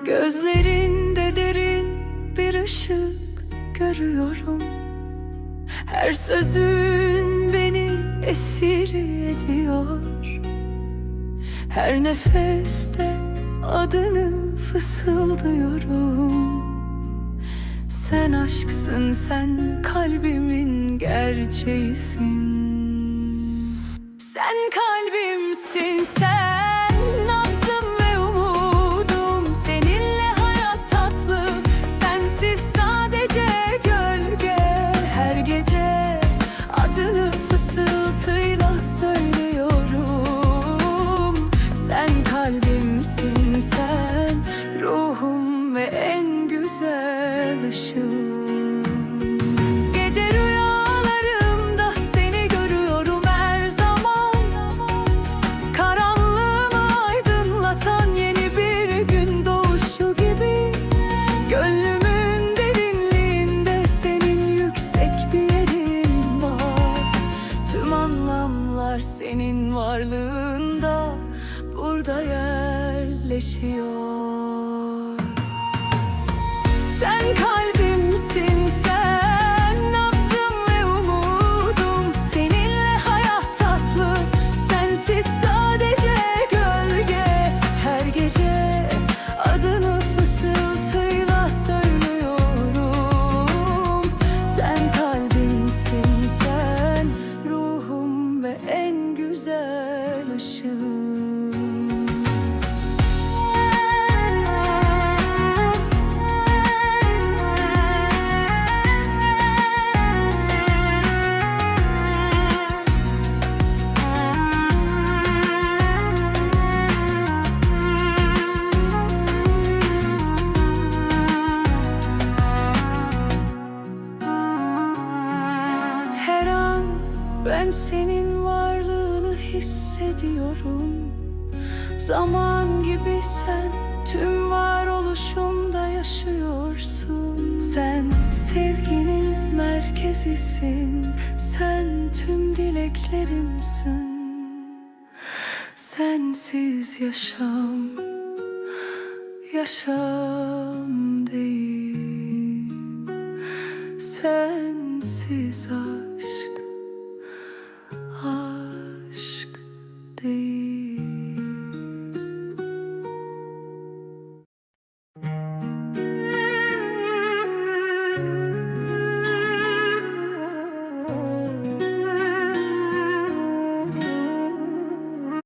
Gözlerinde derin bir ışık görüyorum. Her sözün beni esir ediyor. Her nefeste adını fısıldıyorum. Sen aşksın, sen kalbimin gerçeğisin. Sen kalbimsin, sen nabzım ve umudum. Seninle hayat tatlı, sensiz sadece gölge. Her gece adını fısıltıyla söylüyorum. Sen kalbimsin, sen ruhum ve en güzel ışığım. Gece rüyalarımda seni görüyorum her zaman. Karanlığımı aydınlatan yeni bir gün doğuşu gibi. Gönlümün derinliğinde senin yüksek bir yerin var. Tüm anlamlar senin varlığında burada yerleşiyor. Sen kalbimsin, sen nabzım ve umudum. Seninle hayat tatlı, sensiz sadece gölge. Her gece adını fısıltıyla söylüyorum. Sen kalbimsin, sen ruhum ve en güzel ışığım. Her an ben senin varlığını hissediyorum. Zaman gibi sen tüm varoluşumda yaşıyorsun. Sen sevginin merkezisin, sen tüm dileklerimsin. Sensiz yaşam, yaşam değil. Sensiz